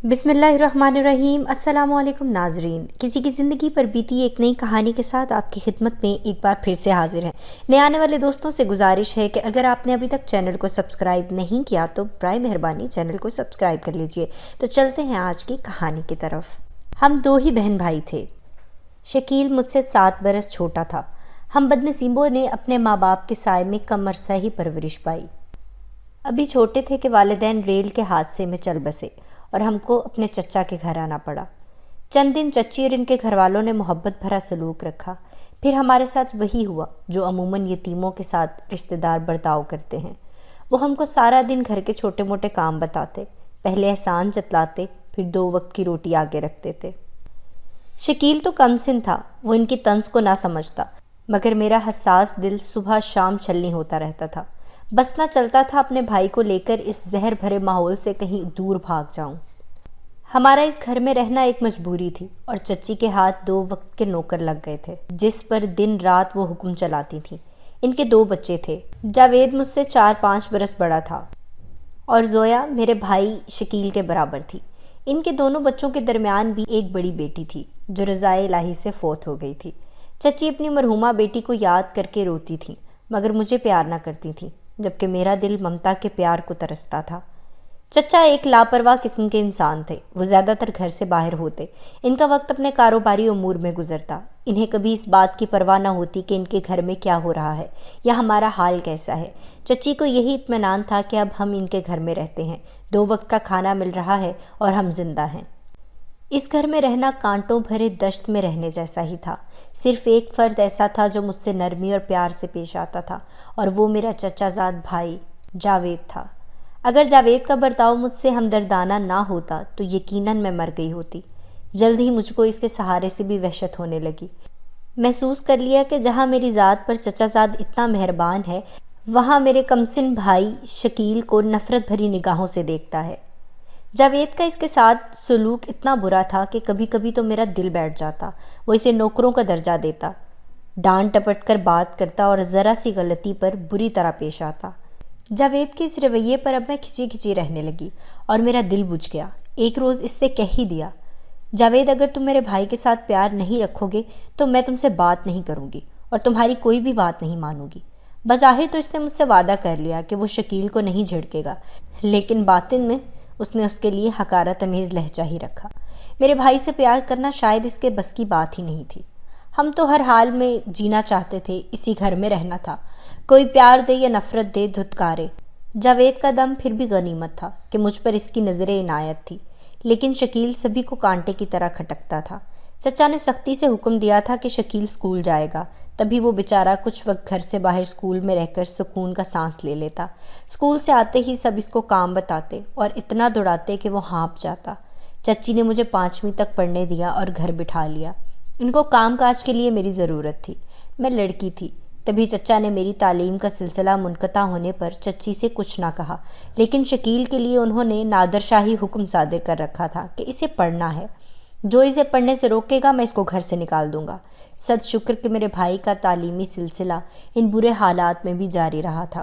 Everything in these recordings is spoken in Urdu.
بسم اللہ الرحمن الرحیم۔ السلام علیکم ناظرین، کسی کی زندگی پر بیتی ایک نئی کہانی کے ساتھ آپ کی خدمت میں ایک بار پھر سے حاضر ہیں۔ نئے آنے والے دوستوں سے گزارش ہے کہ اگر آپ نے ابھی تک چینل کو سبسکرائب نہیں کیا تو برائے مہربانی چینل کو سبسکرائب کر لیجئے۔ تو چلتے ہیں آج کی کہانی کی طرف۔ ہم دو ہی بہن بھائی تھے۔ شکیل مجھ سے 7 برس چھوٹا تھا۔ ہم بدنصیبوں نے اپنے ماں باپ کے سائے میں کم عرصہ ہی پرورش پائی۔ ابھی چھوٹے تھے کہ والدین ریل کے حادثے میں چل بسے اور ہم کو اپنے چچا کے گھر آنا پڑا۔ چند دن چچی اور ان کے گھر والوں نے محبت بھرا سلوک رکھا، پھر ہمارے ساتھ وہی ہوا جو عموماً یتیموں کے ساتھ رشتہ دار برتاؤ کرتے ہیں۔ وہ ہم کو سارا دن گھر کے چھوٹے موٹے کام بتاتے، پہلے احسان جتلاتے، پھر 2 وقت کی روٹی آگے رکھتے تھے۔ شکیل تو کم سن تھا، وہ ان کی طنز کو نہ سمجھتا، مگر میرا حساس دل صبح شام چھلنی ہوتا رہتا تھا۔ بس نہ چلتا تھا اپنے بھائی کو لے کر اس زہر بھرے ماحول سے کہیں دور بھاگ جاؤں۔ ہمارا اس گھر میں رہنا ایک مجبوری تھی اور چچی کے ہاتھ 2 وقت کے نوکر لگ گئے تھے جس پر دن رات وہ حکم چلاتی تھیں۔ ان کے 2 بچے تھے۔ جاوید مجھ سے 4-5 برس بڑا تھا اور زویا میرے بھائی شکیل کے برابر تھی۔ ان کے دونوں بچوں کے درمیان بھی ایک بڑی بیٹی تھی جو رضائے الہی سے فوت ہو گئی تھی۔ چچی اپنی مرحومہ بیٹی کو یاد کر کے روتی تھیں، مگر مجھے پیار نہ کرتی تھیں، جبکہ میرا دل ممتا کے پیار کو ترستا تھا۔ چچا ایک لاپرواہ قسم کے انسان تھے۔ وہ زیادہ تر گھر سے باہر ہوتے، ان کا وقت اپنے کاروباری امور میں گزرتا۔ انہیں کبھی اس بات کی پرواہ نہ ہوتی کہ ان کے گھر میں کیا ہو رہا ہے یا ہمارا حال کیسا ہے۔ چچی کو یہی اطمینان تھا کہ اب ہم ان کے گھر میں رہتے ہیں، 2 وقت کا کھانا مل رہا ہے اور ہم زندہ ہیں۔ اس گھر میں رہنا کانٹوں بھرے دشت میں رہنے جیسا ہی تھا۔ صرف ایک فرد ایسا تھا جو مجھ سے نرمی اور پیار سے پیش آتا تھا، اور وہ میرا چچا زاد بھائی جاوید تھا۔ اگر جاوید کا برتاؤ مجھ سے ہمدردانہ نہ ہوتا تو یقیناً میں مر گئی ہوتی۔ جلد ہی مجھ کو اس کے سہارے سے بھی وحشت ہونے لگی۔ محسوس کر لیا کہ جہاں میری ذات پر چچا زاد اتنا مہربان ہے، وہاں میرے کمسن بھائی شکیل کو نفرت بھری نگاہوں سے دیکھتا ہے۔ جاوید کا اس کے ساتھ سلوک اتنا برا تھا کہ کبھی کبھی تو میرا دل بیٹھ جاتا۔ وہ اسے نوکروں کا درجہ دیتا، ڈانٹ ٹپٹ کر بات کرتا اور ذرا سی غلطی پر بری طرح پیش آتا۔ جاوید کے اس رویے پر اب میں کھچی کھچی رہنے لگی اور میرا دل بجھ گیا۔ ایک روز اس سے کہہ ہی دیا، جاوید اگر تم میرے بھائی کے ساتھ پیار نہیں رکھو گے تو میں تم سے بات نہیں کروں گی اور تمہاری کوئی بھی بات نہیں مانوں گی۔ بظاہر تو اس نے مجھ سے وعدہ کر لیا کہ وہ شکیل کو نہیں جھڑکے گا، لیکن باطن میں اس نے اس کے لیے حقارت امیز لہجہ ہی رکھا۔ میرے بھائی سے پیار کرنا شاید اس کے بس کی بات ہی نہیں تھی۔ ہم تو ہر حال میں جینا چاہتے تھے، اسی گھر میں رہنا تھا، کوئی پیار دے یا نفرت دے دھتکارے۔ جاوید کا دم پھر بھی غنیمت تھا کہ مجھ پر اس کی نظر عنایت تھی، لیکن شکیل سبھی کو کانٹے کی طرح کھٹکتا تھا۔ چچا نے سختی سے حکم دیا تھا کہ شکیل اسکول جائے گا، تبھی وہ بیچارہ کچھ وقت گھر سے باہر اسکول میں رہ کر سکون کا سانس لے لیتا۔ اسکول سے آتے ہی سب اس کو کام بتاتے اور اتنا دوڑاتے کہ وہ ہانپ جاتا۔ چچی نے مجھے 5ویں تک پڑھنے دیا اور گھر بٹھا لیا۔ ان کو کام کاج کے لیے میری ضرورت تھی، میں لڑکی تھی۔ تبھی چچا نے میری تعلیم کا سلسلہ منقطع ہونے پر چچی سے کچھ نہ کہا، لیکن شکیل کے لیے انہوں نے نادر شاہی حکم صادر کر رکھا تھا کہ اسے پڑھنا ہے۔ جو اسے پڑھنے سے روکے گا میں اس کو گھر سے نکال دوں گا۔ صد شکر کہ میرے بھائی کا تعلیمی سلسلہ ان برے حالات میں بھی جاری رہا تھا۔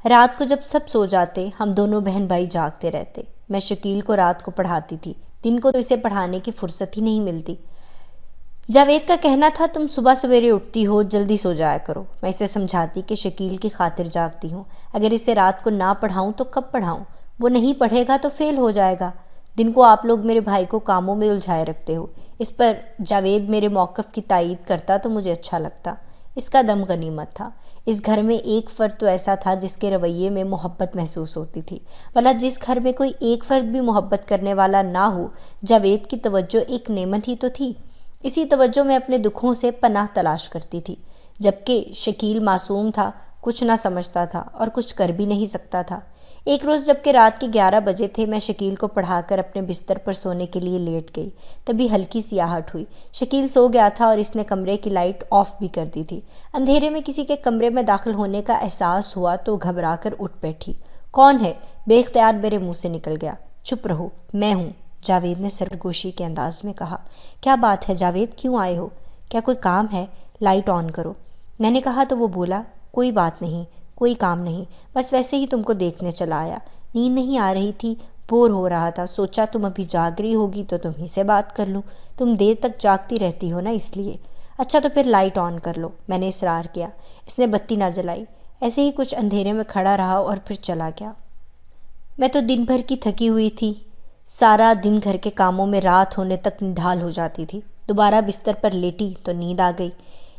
رات کو جب سب سو جاتے ہم دونوں بہن بھائی جاگتے رہتے۔ میں شکیل کو رات کو پڑھاتی تھی، دن کو تو اسے پڑھانے کی فرصت ہی نہیں ملتی۔ جاوید کا کہنا تھا تم صبح سویرے اٹھتی ہو، جلدی سو جایا کرو۔ میں اسے سمجھاتی کہ شکیل کی خاطر جاگتی ہوں، اگر اسے رات کو نہ پڑھاؤں تو کب پڑھاؤں؟ وہ نہیں پڑھے گا تو فیل ہو جائے گا۔ دن کو آپ لوگ میرے بھائی کو کاموں میں الجھائے رکھتے ہو۔ اس پر جاوید میرے موقف کی تائید کرتا تو مجھے اچھا لگتا۔ اس کا دم غنیمت تھا۔ اس گھر میں ایک فرد تو ایسا تھا جس کے رویے میں محبت محسوس ہوتی تھی، ورنہ جس گھر میں کوئی ایک فرد بھی محبت کرنے والا نہ ہو، جاوید کی توجہ ایک نعمت ہی تو تھی۔ اسی توجہ میں اپنے دکھوں سے پناہ تلاش کرتی تھی، جبکہ شکیل معصوم تھا، کچھ نہ سمجھتا تھا اور کچھ کر بھی نہیں سکتا تھا۔ ایک روز جب کہ رات کے 11 بجے تھے، میں شکیل کو پڑھا کر اپنے بستر پر سونے کے لیے لیٹ گئی، تبھی ہلکی سی آہٹ ہوئی۔ شکیل سو گیا تھا اور اس نے کمرے کی لائٹ آف بھی کر دی تھی۔ اندھیرے میں کسی کے کمرے میں داخل ہونے کا احساس ہوا تو گھبرا کر اٹھ بیٹھی۔ کون ہے؟ بے اختیار میرے منہ سے نکل گیا۔ چپ رہو، میں ہوں، جاوید نے سرگوشی کے انداز میں کہا۔ کیا بات ہے جاوید، کیوں آئے ہو؟ کیا کوئی کام ہے؟ لائٹ آن کرو۔ میں نے کہا تو وہ بولا، کوئی بات نہیں، کوئی کام نہیں، بس ویسے ہی تم کو دیکھنے چلا آیا۔ نیند نہیں آ رہی تھی بور ہو رہا تھا، سوچا تم ابھی جاگ رہی ہوگی تو تمہیں سے بات کر لوں، تم دیر تک جاگتی رہتی ہو نا اس لیے۔ اچھا تو پھر لائٹ آن کر لو، میں نے اصرار کیا۔ اس نے بتی نہ جلائی، ایسے ہی کچھ اندھیرے میں کھڑا رہا اور پھر چلا گیا۔ میں تو دن بھر کی تھکی ہوئی تھی، سارا دن گھر کے کاموں میں رات ہونے تک نڈھال ہو جاتی تھی۔ دوبارہ بستر پر لیٹی تو نیند آ گئی۔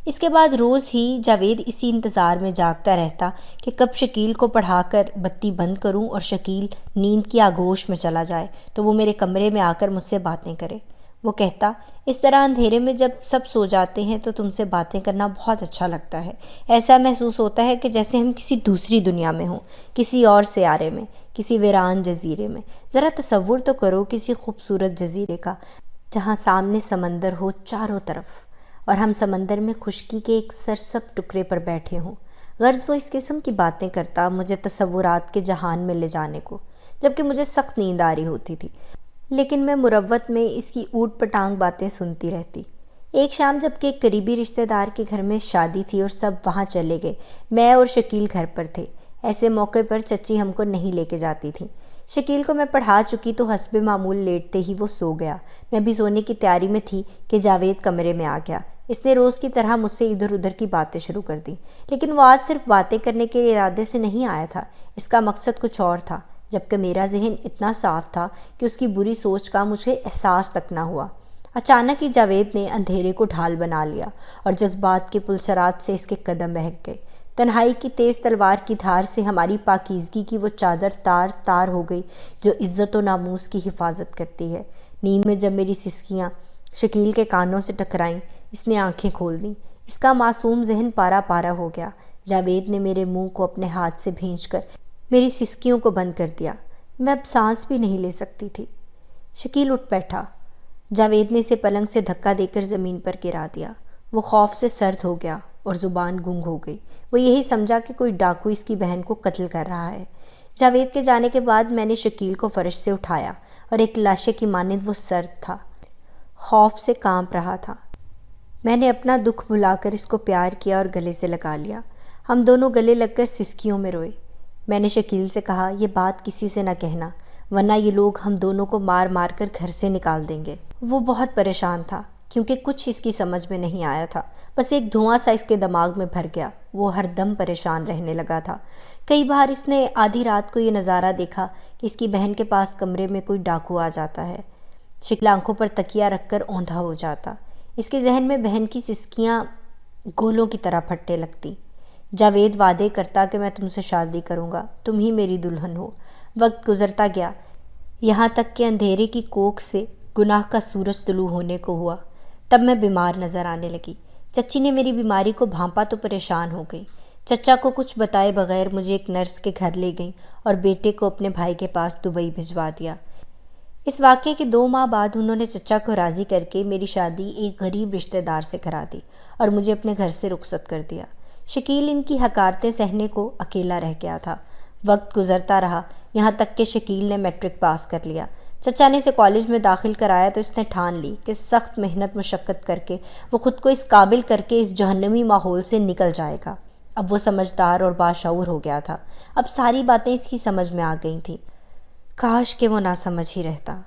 اس کے بعد روز ہی جاوید اسی انتظار میں جاگتا رہتا کہ کب شکیل کو پڑھا کر بتی بند کروں اور شکیل نیند کی آغوش میں چلا جائے تو وہ میرے کمرے میں آ کر مجھ سے باتیں کرے۔ وہ کہتا، اس طرح اندھیرے میں جب سب سو جاتے ہیں تو تم سے باتیں کرنا بہت اچھا لگتا ہے، ایسا محسوس ہوتا ہے کہ جیسے ہم کسی دوسری دنیا میں ہوں، کسی اور سیارے میں، کسی ویران جزیرے میں۔ ذرا تصور تو کرو کسی خوبصورت جزیرے کا جہاں سامنے سمندر ہو چاروں طرف اور ہم سمندر میں خشکی کے ایک سرسبز ٹکڑے پر بیٹھے ہوں۔ غرض وہ اس قسم کی باتیں کرتا مجھے تصورات کے جہان میں لے جانے کو، جبکہ مجھے سخت نیند آ رہی ہوتی تھی، لیکن میں مروت میں اس کی اوٹ پٹانگ باتیں سنتی رہتی۔ ایک شام جب کہ ایک قریبی رشتہ دار کے گھر میں شادی تھی اور سب وہاں چلے گئے، میں اور شکیل گھر پر تھے۔ ایسے موقع پر چچی ہم کو نہیں لے کے جاتی تھی۔ شکیل کو میں پڑھا چکی تو حسب معمول لیٹتے ہی وہ سو گیا۔ میں بھی سونے کی تیاری میں تھی کہ جاوید کمرے میں آ گیا۔ اس نے روز کی طرح مجھ سے ادھر ادھر کی باتیں شروع کر دیں، لیکن وہ آج صرف باتیں کرنے کے ارادے سے نہیں آیا تھا، اس کا مقصد کچھ اور تھا، جبکہ میرا ذہن اتنا صاف تھا کہ اس کی بری سوچ کا مجھے احساس تک نہ ہوا۔ اچانک ہی جاوید نے اندھیرے کو ڈھال بنا لیا اور جذبات کے پلسرات سے اس کے قدم بہک گئے۔ تنہائی کی تیز تلوار کی دھار سے ہماری پاکیزگی کی وہ چادر تار تار ہو گئی جو عزت و ناموس کی حفاظت کرتی ہے۔ نیند میں جب میری سسکیاں شکیل کے کانوں سے ٹکرائیں، اس نے آنکھیں کھول دیں۔ اس کا معصوم ذہن پارا پارا ہو گیا۔ جاوید نے میرے منہ کو اپنے ہاتھ سے بھینچ کر میری سسکیوں کو بند کر دیا۔ میں اب سانس بھی نہیں لے سکتی تھی۔ شکیل اٹھ بیٹھا۔ جاوید نے اسے پلنگ سے دھکا دے کر زمین پر گرا دیا۔ وہ خوف سے سرد ہو گیا اور زبان گنگ ہو گئی۔ وہ یہی سمجھا کہ کوئی ڈاکو اس کی بہن کو قتل کر رہا ہے۔ جاوید کے جانے کے بعد میں نے شکیل کو فرش سے اٹھایا اور ایک لاشے کی مانند وہ سرد تھا، خوف سے کانپ رہا تھا۔ میں نے اپنا دکھ بھلا کر اس کو پیار کیا اور گلے سے لگا لیا۔ ہم دونوں گلے لگ کر سسکیوں میں روئے۔ میں نے شکیل سے کہا، یہ بات کسی سے نہ کہنا، ورنہ یہ لوگ ہم دونوں کو مار مار کر گھر سے نکال دیں گے۔ وہ بہت پریشان تھا کیونکہ کچھ اس کی سمجھ میں نہیں آیا تھا، بس ایک دھواں سا اس کے دماغ میں بھر گیا۔ وہ ہر دم پریشان رہنے لگا تھا۔ کئی بار اس نے آدھی رات کو یہ نظارہ دیکھا کہ اس کی بہن کے پاس کمرے میں کوئی ڈاکو آ جاتا ہے۔ شکیل آنکھوں پر تکیہ رکھ کر اوندھا ہو جاتا۔ اس کے ذہن میں بہن کی سسکیاں گولوں کی طرح پھٹنے لگتی۔ جاوید وعدے کرتا کہ میں تم سے شادی کروں گا، تم ہی میری دلہن ہو۔ وقت گزرتا گیا، یہاں تک کہ اندھیرے کی کوکھ سے گناہ کا سورج طلوع ہونے کو ہوا۔ تب میں بیمار نظر آنے لگی۔ چچی نے میری بیماری کو بھانپا تو پریشان ہو گئی۔ چچا کو کچھ بتائے بغیر مجھے ایک نرس کے گھر لے گئیں اور بیٹے کو اپنے بھائی کے پاس دبئی بھجوا دیا۔ اس واقعے کے 2 ماہ بعد انہوں نے چچا کو راضی کر کے میری شادی ایک غریب رشتہ دار سے کرا دی اور مجھے اپنے گھر سے رخصت کر دیا۔ شکیل ان کی حقارتیں سہنے کو اکیلا رہ گیا تھا۔ وقت گزرتا رہا، یہاں تک کہ شکیل نے میٹرک پاس کر لیا۔ چچا نے اسے کالج میں داخل کرایا تو اس نے ٹھان لی کہ سخت محنت مشقت کر کے وہ خود کو اس قابل کر کے اس جہنمی ماحول سے نکل جائے گا۔ اب وہ سمجھدار اور باشعور ہو گیا تھا۔ اب ساری باتیں اس کی سمجھ میں آ گئی تھیں۔ کاش کہ وہ نہ سمجھ ہی رہتا۔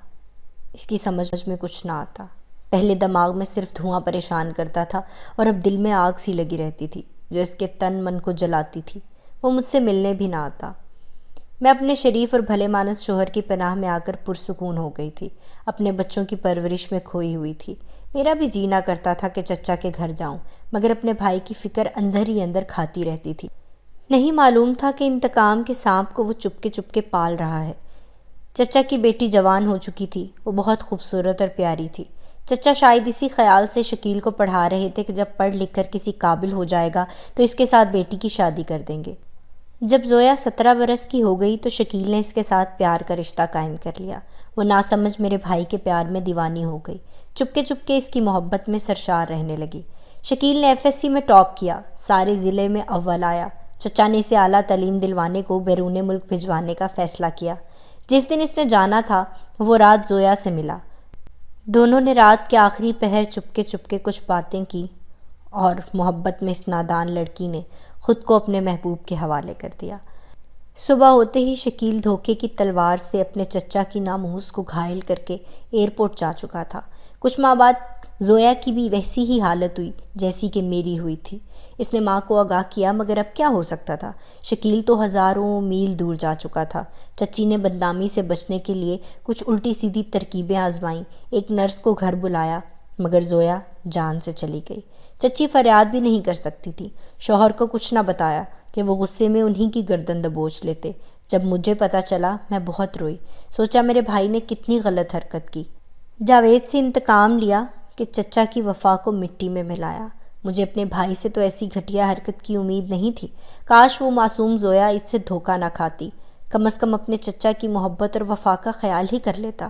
اس کی سمجھ میں کچھ نہ آتا۔ پہلے دماغ میں صرف دھواں پریشان کرتا تھا اور اب دل میں آگ سی لگی رہتی تھی جو اس کے تن من کو جلاتی تھی۔ وہ مجھ سے ملنے بھی نہ آتا۔ میں اپنے شریف اور بھلے مانس شوہر کی پناہ میں آ کر پرسکون ہو گئی تھی، اپنے بچوں کی پرورش میں کھوئی ہوئی تھی۔ میرا بھی جینا کرتا تھا کہ چچا کے گھر جاؤں، مگر اپنے بھائی کی فکر اندر ہی اندر کھاتی رہتی تھی۔ نہیں معلوم تھا کہ انتقام کے سانپ کو وہ چپکے پال رہا ہے۔ چچا کی بیٹی جوان ہو چکی تھی، وہ بہت خوبصورت اور پیاری تھی۔ چچا شاید اسی خیال سے شکیل کو پڑھا رہے تھے کہ جب پڑھ لکھ کر کسی قابل ہو جائے گا تو اس کے ساتھ بیٹی کی شادی کر دیں گے۔ جب زویا 17 برس کی ہو گئی تو شکیل نے اس کے ساتھ پیار کا رشتہ قائم کر لیا۔ وہ ناسمجھ میرے بھائی کے پیار میں دیوانی ہو گئی، چپکے اس کی محبت میں سرشار رہنے لگی۔ شکیل نے FSC میں ٹاپ کیا، سارے ضلع میں اول آیا۔ چچا نے اسے اعلیٰ تعلیم دلوانے کو بیرون ملک بھجوانے کا فیصلہ کیا۔ جس دن اس نے جانا تھا وہ رات زویا سے ملا۔ دونوں نے رات کے آخری پہر چپکے کچھ باتیں کی اور محبت میں اس نادان لڑکی نے خود کو اپنے محبوب کے حوالے کر دیا۔ صبح ہوتے ہی شکیل دھوکے کی تلوار سے اپنے چچا کی ناموس کو گھائل کر کے ایئرپورٹ جا چکا تھا۔ کچھ ماہ بعد زویا کی بھی ویسی ہی حالت ہوئی جیسی کہ میری ہوئی تھی۔ اس نے ماں کو آگاہ کیا، مگر اب کیا ہو سکتا تھا؟ شکیل تو ہزاروں میل دور جا چکا تھا۔ چچی نے بدنامی سے بچنے کے لیے کچھ الٹی سیدھی ترکیبیں آزمائیں، ایک نرس کو گھر بلایا، مگر زویا جان سے چلی گئی۔ چچی فریاد بھی نہیں کر سکتی تھی، شوہر کو کچھ نہ بتایا کہ وہ غصے میں انہی کی گردن دبوچ لیتے۔ جب مجھے پتہ چلا میں بہت روئی، سوچا میرے بھائی نے کتنی غلط حرکت کی۔ جاوید سے انتقام لیا کہ چچا کی وفا کو مٹی میں ملایا۔ مجھے اپنے بھائی سے تو ایسی گھٹیا حرکت کی امید نہیں تھی۔ کاش وہ معصوم زویا اس سے دھوکہ نہ کھاتی، کم از کم اپنے چچا کی محبت اور وفا کا خیال ہی کر لیتا۔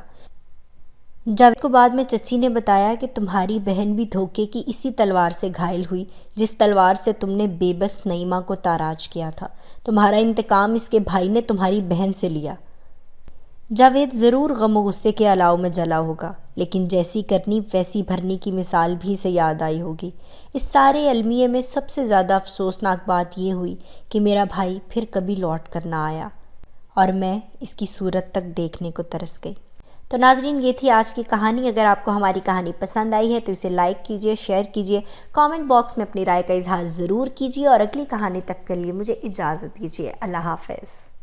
جاوید کو بعد میں چچی نے بتایا کہ تمہاری بہن بھی دھوکے کی اسی تلوار سے گھائل ہوئی جس تلوار سے تم نے بے بس نعیمہ کو تاراج کیا تھا۔ تمہارا انتقام اس کے بھائی نے تمہاری بہن سے لیا۔ جاوید ضرور غم و غصے کے الاؤ میں جلا ہوگا، لیکن جیسی کرنی ویسی بھرنی کی مثال بھی اسے یاد آئی ہوگی۔ اس سارے المیے میں سب سے زیادہ افسوسناک بات یہ ہوئی کہ میرا بھائی پھر کبھی لوٹ کر نہ آیا اور میں اس کی صورت تک دیکھنے کو ترس گئی۔ تو ناظرین، یہ تھی آج کی کہانی۔ اگر آپ کو ہماری کہانی پسند آئی ہے تو اسے لائک کیجئے، شیئر کیجئے، کامنٹ باکس میں اپنی رائے کا اظہار ضرور کیجئے، اور اگلی کہانی تک کے لیے مجھے اجازت دیجئے۔ اللہ حافظ۔